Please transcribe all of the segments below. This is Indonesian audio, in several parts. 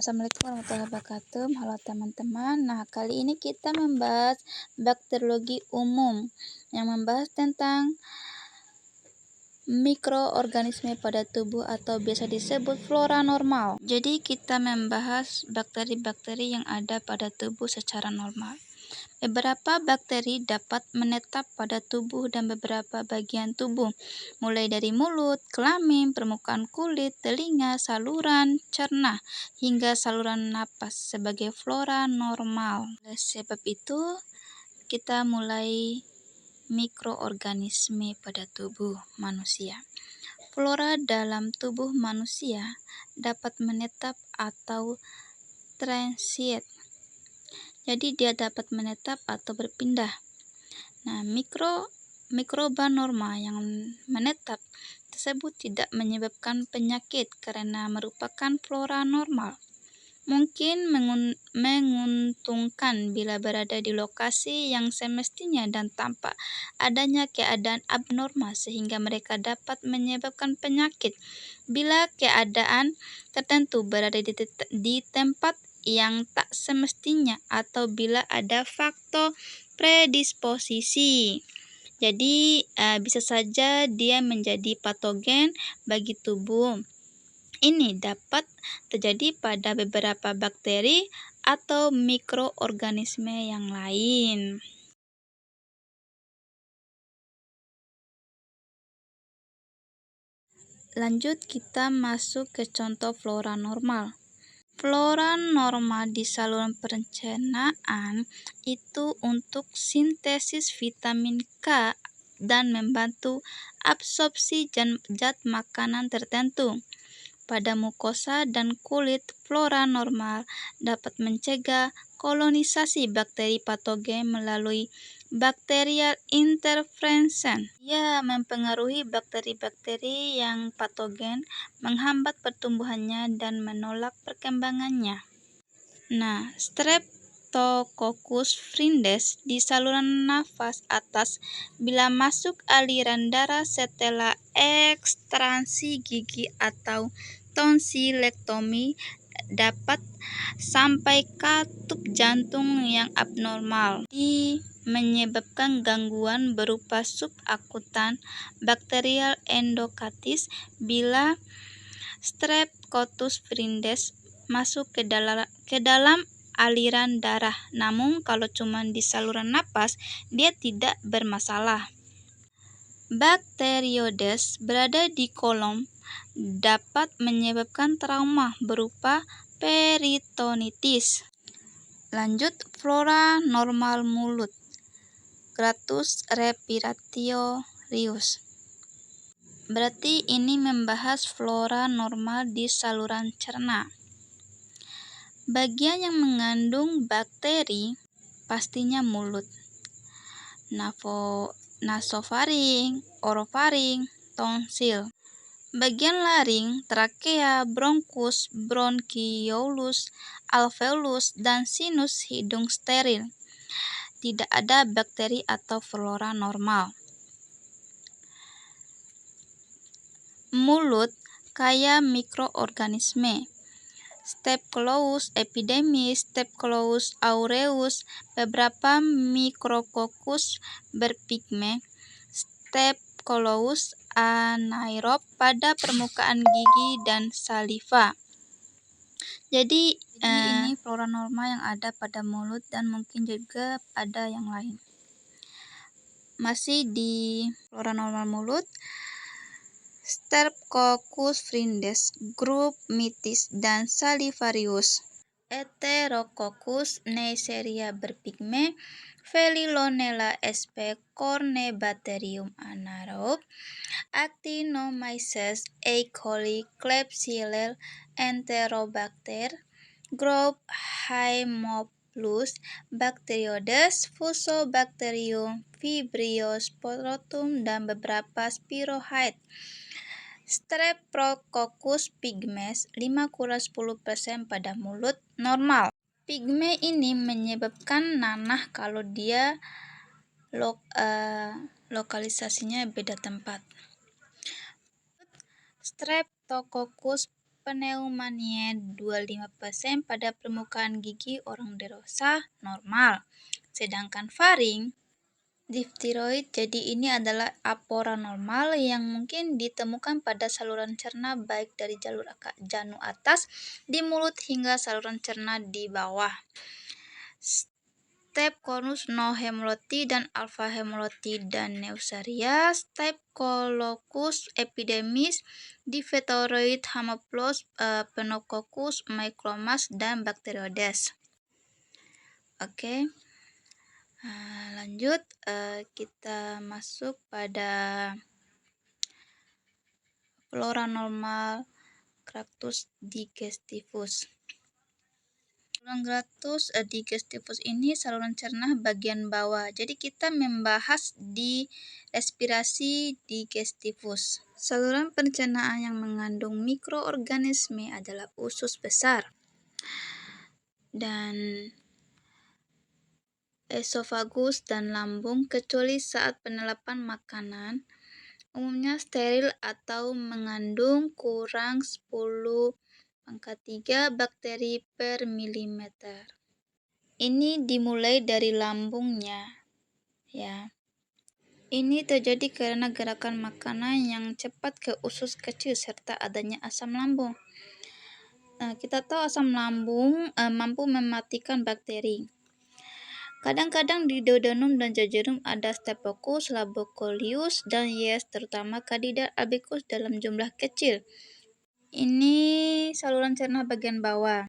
Assalamualaikum warahmatullahi wabarakatuh. Halo teman-teman. Nah, kali ini kita membahas bakteriologi umum yang membahas tentang mikroorganisme pada tubuh atau biasa disebut flora normal. Jadi kita membahas bakteri-bakteri yang ada pada tubuh secara normal. Beberapa bakteri dapat menetap pada tubuh dan beberapa bagian tubuh, mulai dari mulut, kelamin, permukaan kulit, telinga, saluran cerna, hingga saluran napas sebagai flora normal. Oleh sebab itu, kita mulai mikroorganisme pada tubuh manusia. Flora dalam tubuh manusia dapat menetap atau transit. Jadi dia dapat menetap atau berpindah. Nah, mikroba normal yang menetap tersebut tidak menyebabkan penyakit karena merupakan flora normal. Mungkin menguntungkan bila berada di lokasi yang semestinya dan tanpa adanya keadaan abnormal sehingga mereka dapat menyebabkan penyakit. Bila keadaan tertentu berada di tempat yang tak semestinya atau bila ada faktor predisposisi. Jadi bisa saja dia menjadi patogen bagi tubuh. Ini dapat terjadi pada beberapa bakteri atau mikroorganisme yang lain. Lanjut kita masuk ke contoh flora normal. Flora normal di saluran pencernaan itu untuk sintesis vitamin K dan membantu absorpsi zat makanan tertentu. Pada mukosa dan kulit, flora normal dapat mencegah kolonisasi bakteri patogen melalui bacterial interference. Ia mempengaruhi bakteri-bakteri yang patogen, menghambat pertumbuhannya dan menolak perkembangannya. Nah, Streptococcus frucans di saluran nafas atas bila masuk aliran darah setelah ekstraksi gigi atau tonsilektomi dapat sampai katup jantung yang abnormal. Menyebabkan gangguan berupa subakutan bakterial endokarditis bila Streptococcus frucans masuk ke dalam aliran darah. Namun kalau cuma di saluran napas, dia tidak bermasalah. Bakteriodes berada di kolon dapat menyebabkan trauma berupa peritonitis. Lanjut, flora normal mulut. Gratus respiratorius. Berarti ini membahas flora normal di saluran cerna. Bagian yang mengandung bakteri pastinya mulut, nasofaring, orofaring, tonsil. Bagian laring, trakea, bronkus, bronkiolus, alveolus, dan sinus hidung steril. Tidak ada bakteri atau flora normal. Mulut kaya mikroorganisme. Staphylococcus epidermidis, Staphylococcus aureus, beberapa Micrococcus berpigmen, Staphylococcus anaerob pada permukaan gigi dan saliva. Jadi ini flora normal yang ada pada mulut dan mungkin juga ada yang lain. Masih di flora normal mulut, Streptococcus frucans, grup mitis dan salivarius. Enterococcus neisseria berpigmen, Veillonella sp. Corynebacterium anaerob, Actinomyces E. coli, Klebsiella enterobacter, grup Haemophilus, Bacteroides, Fusobacterium, Vibrio sporotum, dan beberapa Spirochaete. Streptococcus pygmes 5-10% pada mulut normal. Pigme ini menyebabkan nanah kalau dia lokalisasinya beda tempat. Streptococcus pneumonia 25% pada permukaan gigi orang dewasa normal. Sedangkan faring, difteroid, jadi ini adalah apora normal yang mungkin ditemukan pada saluran cerna baik dari jalur janu atas di mulut hingga saluran cerna di bawah. Streptococcus pneumonia dan alpha hemolyti dan Neisseria, Streptococcus epidermidis, difteroid, Haemophilus, Pneumococcus mycobacterium dan Bacteroides. Oke. Lanjut, kita masuk pada flora normal Gracchus digestivus. Saluran Gracchus digestivus ini saluran cerna bagian bawah. Jadi kita membahas di respirasi digestivus. Saluran pencernaan yang mengandung mikroorganisme adalah usus besar dan esofagus dan lambung, kecuali saat penerapan makanan, umumnya steril atau mengandung kurang 10⁻³ bakteri per milimeter. Ini dimulai dari lambungnya, ya. Ini terjadi karena gerakan makanan yang cepat ke usus kecil serta adanya asam lambung. Kita tahu asam lambung mampu mematikan bakteri. Kadang-kadang di duodenum dan jejunum ada Staphylococcus, Labococcus, dan Yeast, terutama Candida albicus dalam jumlah kecil. Ini saluran cerna bagian bawah.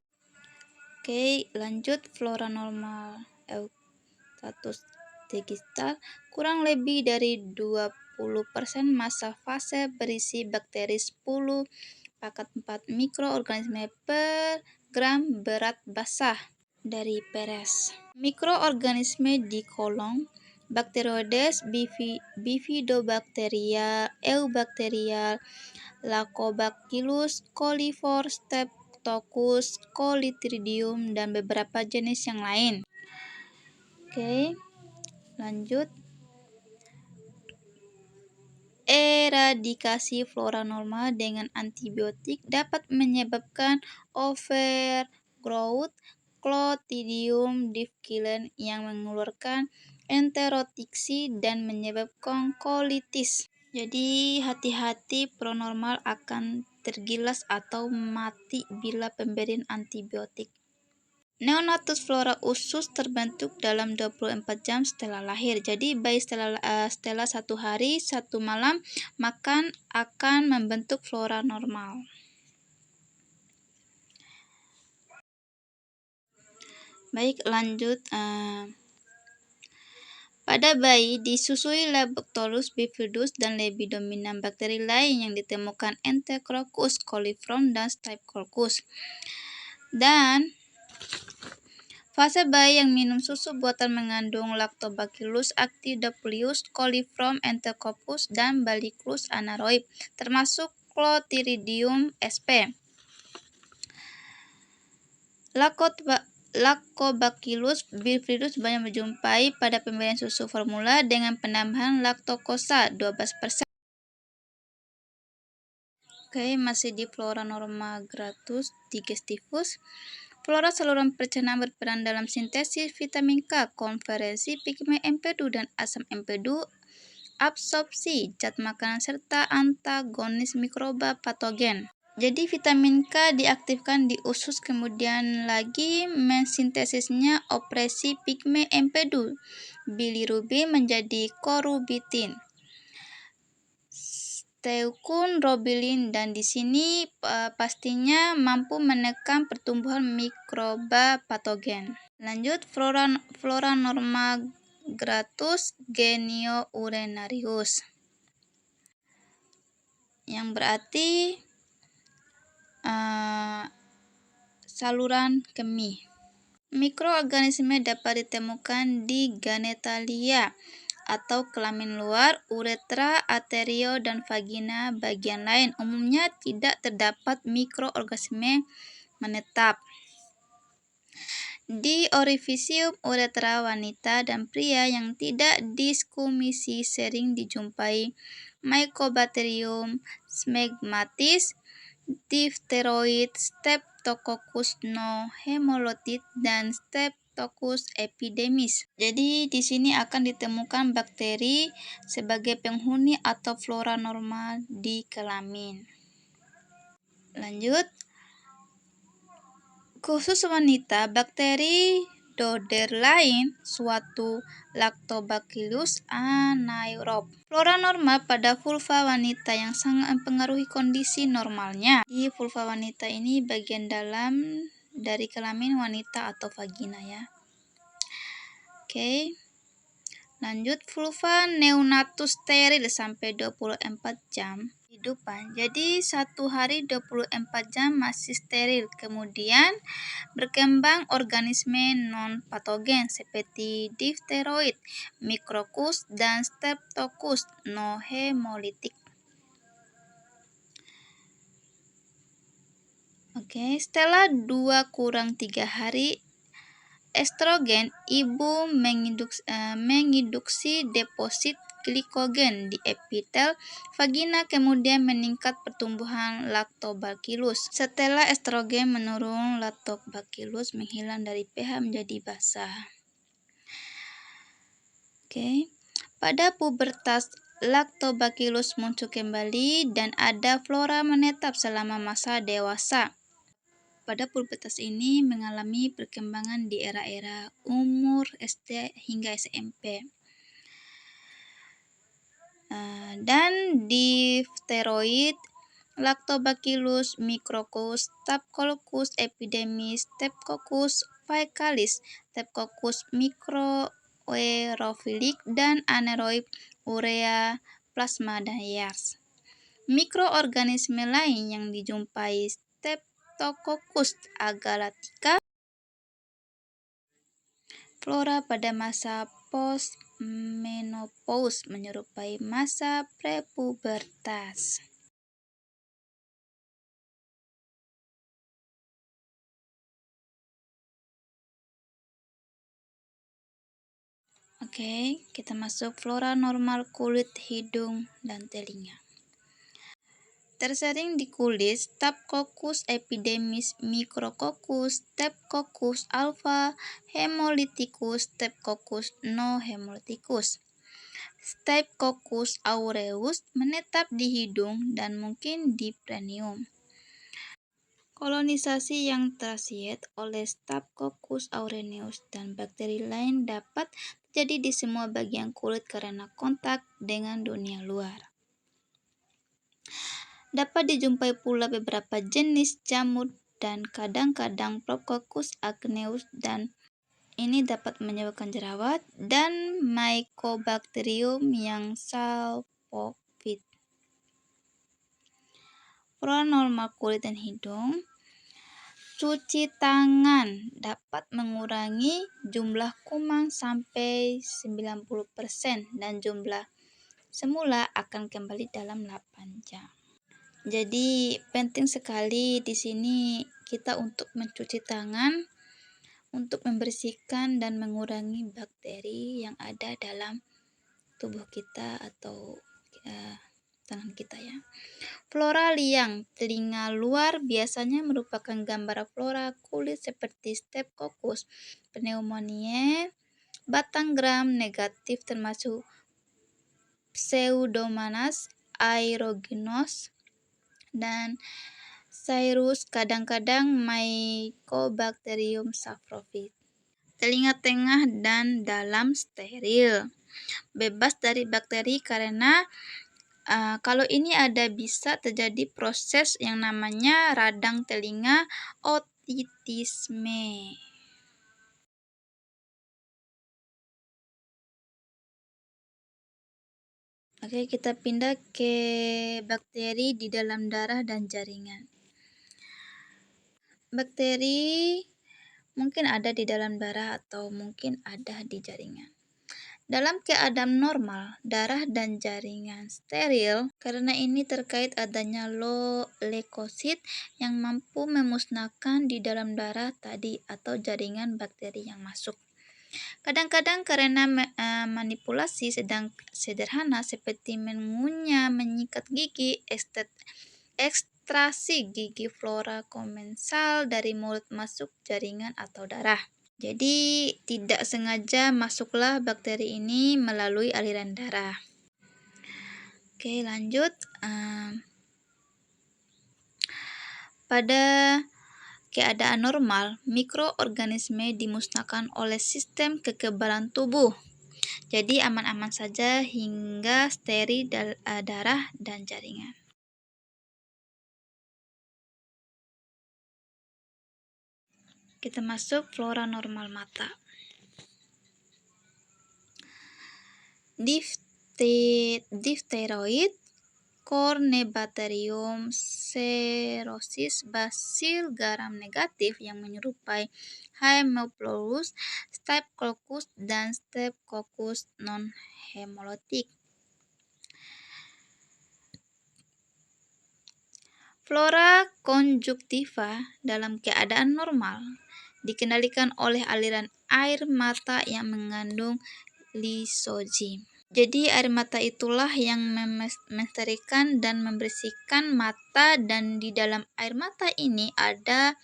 Oke, lanjut flora normal Eustatus digestal. Kurang lebih dari 20% massa fase berisi bakteri 10⁴ mikroorganisme per gram berat basah dari Perez. Mikroorganisme di kolom Bacteroides, Bifidobacteria, Eubacteria, Lactobacillus, Colifor, Streptococcus, Clostridium, dan beberapa jenis yang lain. Oke, lanjut. Eradikasi flora normal dengan antibiotik dapat menyebabkan overgrowth Clostridium difficile yang mengeluarkan enterotoksin dan menyebabkan colitis. Jadi hati-hati, pronormal akan tergilas atau mati bila pemberian antibiotik. Neonatus flora usus terbentuk dalam 24 jam setelah lahir. Jadi bayi setelah 1 hari 1 malam makan akan membentuk flora normal. Baik, lanjut. Pada bayi disusui Lactobacillus bifidus dan lebih dominan bakteri lain yang ditemukan Enterococcus coliform dan Staphylococcus. Dan fase bayi yang minum susu buatan mengandung Lactobacillus acidophilus, Coliform Enterococcus, dan Bacillus anaerobe, termasuk Clostridium sp. Lactobacillus bifidus banyak dijumpai pada pemberian susu formula dengan penambahan laktosa 12%. Oke, masih di flora normal Gracchus digestivus. Flora saluran pencernaan berperan dalam sintesis vitamin K, konversi pigmen empedu dan asam empedu, absorpsi zat makanan serta antagonis mikroba patogen. Jadi vitamin K diaktifkan di usus, kemudian lagi mensintesisnya opresi pigmen empedu, bilirubin menjadi korubitin, teukunrobulin, dan di sini pastinya mampu menekan pertumbuhan mikroba patogen. Lanjut, flora normal Gracchus geniourinarius, yang berarti saluran kemih. Mikroorganisme dapat ditemukan di genitalia atau kelamin luar, uretra, arterio, dan vagina bagian lain. Umumnya tidak terdapat mikroorganisme menetap. Di orifisium uretra wanita dan pria yang tidak diskumisi sering dijumpai Mycobacterium smegmatis, diphtheroid, Streptococcus pneumoniae, dan Streptococcus epidermidis. Jadi di sini akan ditemukan bakteri sebagai penghuni atau flora normal di kelamin. Lanjut. Khusus wanita, bakteri Doderlain, suatu Lactobacillus anaerob. Flora normal pada vulva wanita yang sangat mempengaruhi kondisi normalnya. Di vulva wanita ini bagian dalam dari kelamin wanita atau vagina ya. Oke. Lanjut, vulva neonatus steril sampai 24 jam kehidupan. Jadi 1 hari 24 jam masih steril. Kemudian berkembang organisme non-patogen seperti diphtheroid, Micrococcus, dan Streptococcus pneumoniae. Oke, setelah 2-3 hari estrogen, ibu menginduksi deposit glikogen di epitel vagina, kemudian meningkat pertumbuhan lactobacillus. Setelah estrogen menurun, lactobacillus menghilang dari pH menjadi basah. Oke. Pada pubertas, lactobacillus muncul kembali dan ada flora menetap selama masa dewasa. Pada pubertas ini mengalami perkembangan di era-era umur SD hingga SMP. Dan diphtheroid, Lactobacillus, Micrococcus, Staphylococcus epidermidis, Streptococcus faecalis, Streptococcus microaerophilic, dan anaerob urea plasmodiaz. Mikroorganisme lain yang dijumpai Streptococcus agalatica. Flora pada masa post-menopause menyerupai masa prepubertas. Oke, kita masuk flora normal kulit, hidung, dan telinga. Tersering di kulit, Staphylococcus epidermidis, Micrococcus, Streptococcus alpha hemolyticus, Streptococcus pneumoniae. Streptococcus aureus menetap di hidung dan mungkin di perineum. Kolonisasi yang transient oleh Staphylococcus aureus dan bakteri lain dapat terjadi di semua bagian kulit karena kontak dengan dunia luar. Dapat dijumpai pula beberapa jenis jamur dan kadang-kadang Propcoccus acneus, dan ini dapat menyebabkan jerawat, dan Mycobacterium yang salpopit. Flora normal kulit dan hidung. Cuci tangan dapat mengurangi jumlah kuman sampai 90% dan jumlah semula akan kembali dalam 8 jam. Jadi penting sekali di sini kita untuk mencuci tangan untuk membersihkan dan mengurangi bakteri yang ada dalam tubuh kita atau tangan kita ya. Flora liang telinga luar biasanya merupakan gambaran flora kulit seperti Streptococcus pneumoniae, batang gram negatif termasuk Pseudomonas aeruginosa dan Cyrus, kadang-kadang Mycobacterium saprophyte. Telinga tengah dan dalam steril, bebas dari bakteri karena kalau ini ada bisa terjadi proses yang namanya radang telinga otitisme. Oke, kita pindah ke bakteri di dalam darah dan jaringan. Bakteri mungkin ada di dalam darah atau mungkin ada di jaringan. Dalam keadaan normal, darah dan jaringan steril karena ini terkait adanya leukosit yang mampu memusnahkan di dalam darah tadi atau jaringan bakteri yang masuk. Kadang-kadang karena manipulasi sedang sederhana seperti mengunyah, menyikat gigi, penetrasi gigi flora komensal dari mulut masuk jaringan atau darah. Jadi tidak sengaja masuklah bakteri ini melalui aliran darah. Oke, lanjut. Pada keadaan normal, mikroorganisme dimusnahkan oleh sistem kekebalan tubuh. Jadi aman-aman saja hingga steril darah dan jaringan. Kita masuk flora normal mata. Dipteroid, Cornebacterium cerosis, basil garam negatif yang menyerupai Haemophilus, Staphylococcus, dan Streptococcus non-hemolytic. Flora konjuktiva dalam keadaan normal dikendalikan oleh aliran air mata yang mengandung lisozim. Jadi air mata itulah yang memestarikan dan membersihkan mata, dan di dalam air mata ini ada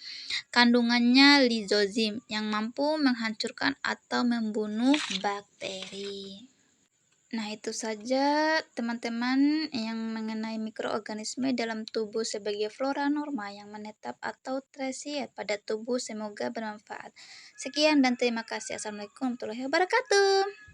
kandungannya lisozim yang mampu menghancurkan atau membunuh bakteri. Nah, itu saja teman-teman yang mengenai mikroorganisme dalam tubuh sebagai flora normal yang menetap atau tersier pada tubuh. Semoga bermanfaat. Sekian dan terima kasih. Assalamualaikum warahmatullahi wabarakatuh.